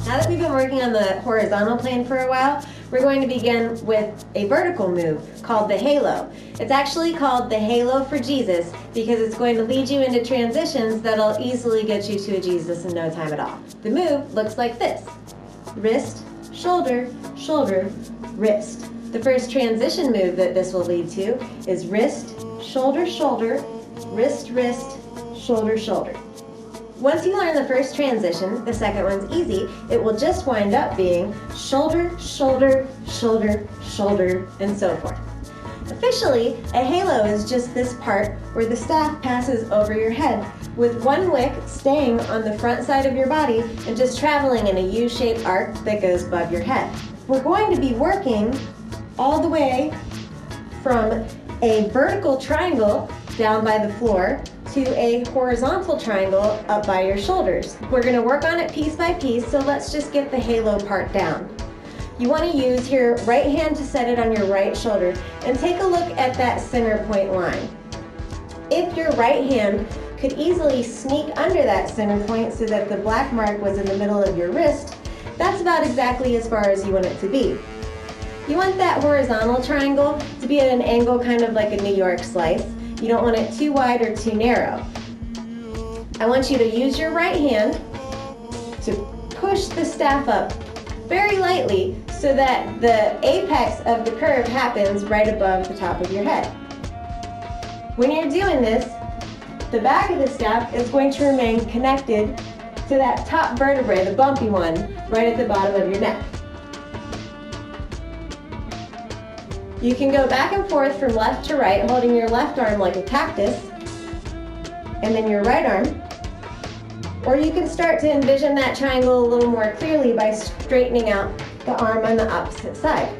Now that we've been working on the horizontal plane for a while, we're going to begin with a vertical move called the halo. It's actually called the halo for Jesus because it's going to lead you into transitions that'll easily get you to a Jesus in no time at all. The move looks like this: wrist, shoulder, shoulder, wrist. The first transition move that this will lead to is wrist, shoulder, shoulder, wrist, wrist, shoulder, shoulder. Once you learn the first transition, the second one's easy. It will just wind up being shoulder, shoulder, shoulder, shoulder, and so forth. Officially, a halo is just this part where the staff passes over your head, with one wick staying on the front side of your body and just traveling in a U-shaped arc that goes above your head. We're going to be working all the way from a vertical triangle down by the floor to a horizontal triangle up by your shoulders. We're going to work on it piece by piece, so let's just get the halo part down. You want to use your right hand to set it on your right shoulder and take a look at that center point line. If your right hand could easily sneak under that center point so that the black mark was in the middle of your wrist, that's about exactly as far as you want it to be. You want that horizontal triangle to be at an angle kind of like a New York slice. You don't want it too wide or too narrow. I want you to use your right hand to push the staff up very lightly so that the apex of the curve happens right above the top of your head. When you're doing this, the back of the staff is going to remain connected to that top vertebrae, the bumpy one, right at the bottom of your neck. You can go back and forth from left to right, holding your left arm like a cactus, and then your right arm. Or you can start to envision that triangle a little more clearly by straightening out the arm on the opposite side.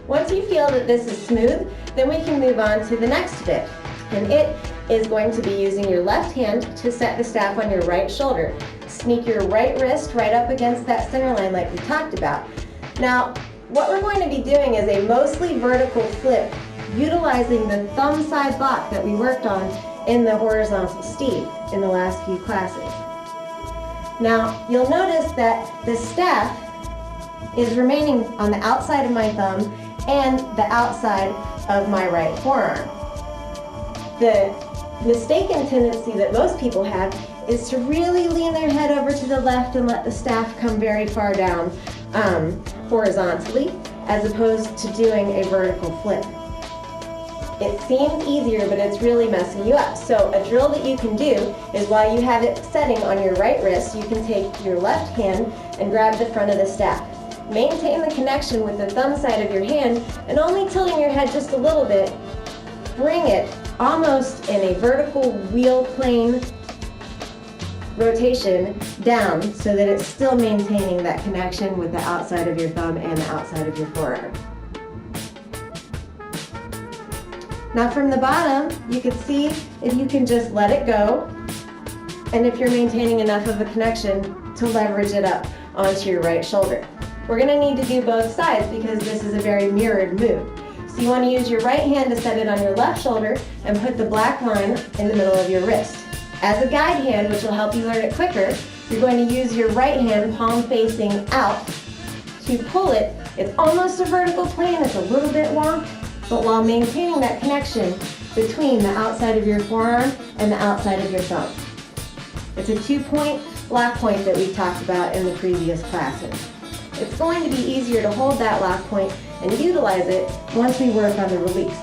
Once you feel that this is smooth, then we can move on to the next bit. And it is going to be using your left hand to set the staff on your right shoulder. Sneak your right wrist right up against that center line like we talked about. Now, what we're going to be doing is a mostly vertical flip, utilizing the thumb side lock that we worked on in the horizontal steep in the last few classes. Now, you'll notice that the staff is remaining on the outside of my thumb and the outside of my right forearm. The mistaken tendency that most people have is to really lean their head over to the left and let the staff come very far down horizontally, as opposed to doing a vertical flip. It seems easier, but it's really messing you up. So a drill that you can do is while you have it setting on your right wrist, you can take your left hand and grab the front of the staff. Maintain the connection with the thumb side of your hand and only tilting your head just a little bit, bring it almost in a vertical wheel plane rotation down so that it's still maintaining that connection with the outside of your thumb and the outside of your forearm. Now from the bottom, you can see if you can just let it go, and if you're maintaining enough of a connection to leverage it up onto your right shoulder. We're going to need to do both sides because this is a very mirrored move. So you want to use your right hand to set it on your left shoulder and put the black line in the middle of your wrist. As a guide hand, which will help you learn it quicker, you're going to use your right hand palm facing out to pull it. It's almost a vertical plane, it's a little bit wonk, but while maintaining that connection between the outside of your forearm and the outside of your thumb. It's a 2-point lock point that we've talked about in the previous classes. It's going to be easier to hold that lock point and utilize it once we work on the release.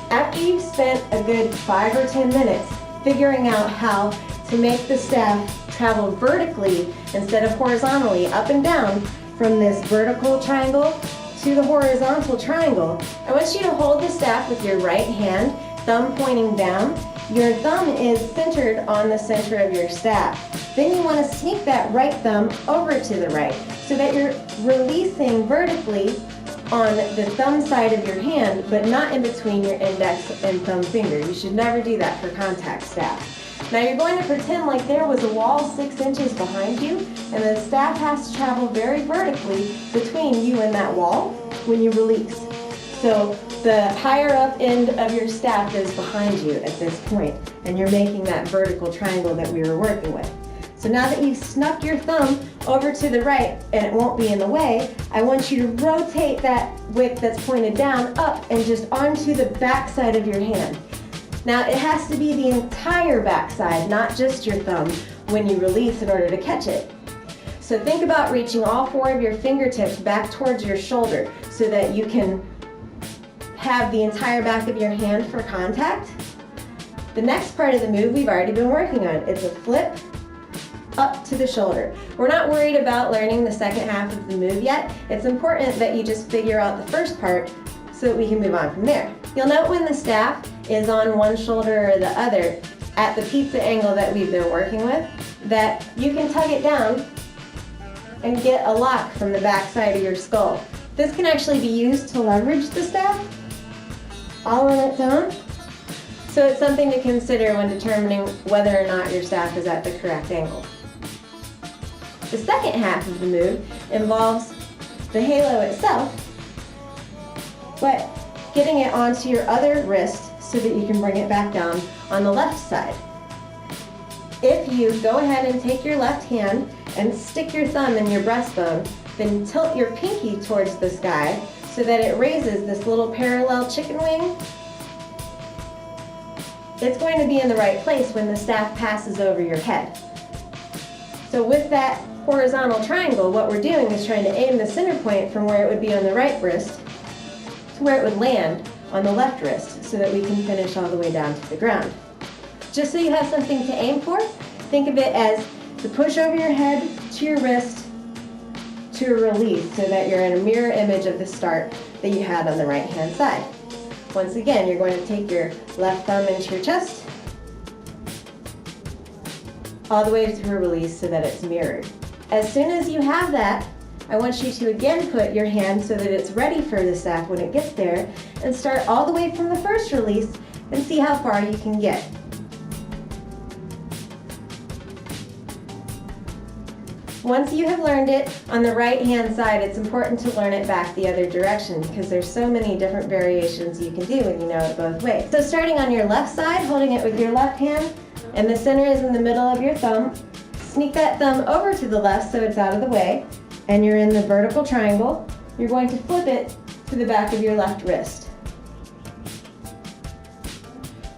After you've spent a good 5 or 10 minutes figuring out how to make the staff travel vertically instead of horizontally up and down from this vertical triangle to the horizontal triangle, I want you to hold the staff with your right hand, thumb pointing down. Your thumb is centered on the center of your staff. Then you want to sneak that right thumb over to the right so that you're releasing vertically on the thumb side of your hand, but not in between your index and thumb finger. You should never do that for contact staff. Now you're going to pretend like there was a wall 6 inches behind you, and the staff has to travel very vertically between you and that wall when you release. So the higher up end of your staff is behind you at this point, and you're making that vertical triangle that we were working with. So now that you've snuck your thumb over to the right and it won't be in the way, I want you to rotate that wick that's pointed down up and just onto the back side of your hand. Now it has to be the entire back side, not just your thumb, when you release in order to catch it. So think about reaching all 4 of your fingertips back towards your shoulder so that you can have the entire back of your hand for contact. The next part of the move we've already been working on. It's a flip up to the shoulder. We're not worried about learning the second half of the move yet. It's important that you just figure out the first part so that we can move on from there. You'll note when the staff is on one shoulder or the other at the pizza angle that we've been working with, that you can tug it down and get a lock from the back side of your skull. This can actually be used to leverage the staff all on its own. So it's something to consider when determining whether or not your staff is at the correct angle. The second half of the move involves the halo itself, but getting it onto your other wrist so that you can bring it back down on the left side. If you go ahead and take your left hand and stick your thumb in your breastbone, then tilt your pinky towards the sky so that it raises this little parallel chicken wing. It's going to be in the right place when the staff passes over your head. So with that horizontal triangle, what we're doing is trying to aim the center point from where it would be on the right wrist to where it would land on the left wrist so that we can finish all the way down to the ground. Just so you have something to aim for, think of it as the push over your head to your wrist to a release so that you're in a mirror image of the start that you had on the right hand side. Once again, you're going to take your left thumb into your chest, all the way to a release so that it's mirrored. As soon as you have that, I want you to again put your hand so that it's ready for the staff when it gets there, and start all the way from the first release and see how far you can get. Once you have learned it on the right hand side, it's important to learn it back the other direction because there's so many different variations you can do when you know it both ways. So starting on your left side, holding it with your left hand, and the center is in the middle of your thumb, sneak that thumb over to the left so it's out of the way, and you're in the vertical triangle. You're going to flip it to the back of your left wrist.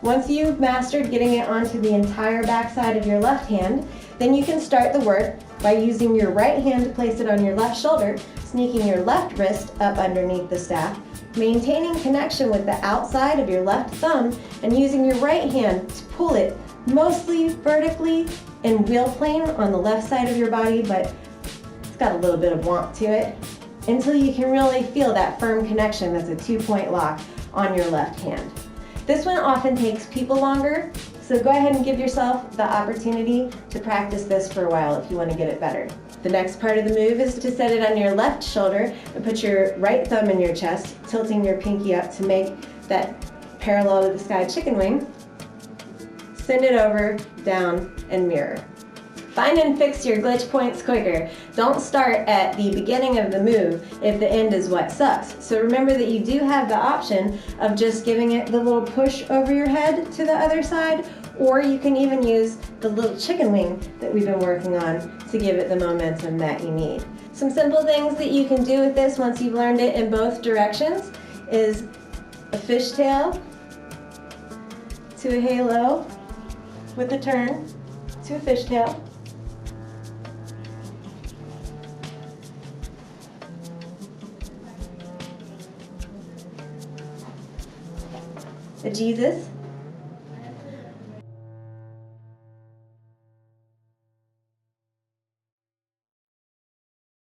Once you've mastered getting it onto the entire back side of your left hand, then you can start the work by using your right hand to place it on your left shoulder, sneaking your left wrist up underneath the staff, maintaining connection with the outside of your left thumb, and using your right hand to pull it mostly vertically in wheel plane on the left side of your body, but it's got a little bit of womp to it, until you can really feel that firm connection that's a 2-point lock on your left hand. This one often takes people longer, so go ahead and give yourself the opportunity to practice this for a while if you want to get it better. The next part of the move is to set it on your left shoulder and put your right thumb in your chest, tilting your pinky up to make that parallel to the sky chicken wing. Send it over, down, and mirror. Find and fix your glitch points quicker. Don't start at the beginning of the move if the end is what sucks. So remember that you do have the option of just giving it the little push over your head to the other side, or you can even use the little chicken wing that we've been working on to give it the momentum that you need. Some simple things that you can do with this once you've learned it in both directions is a fishtail to a halo with a turn to a fishtail. A Jesus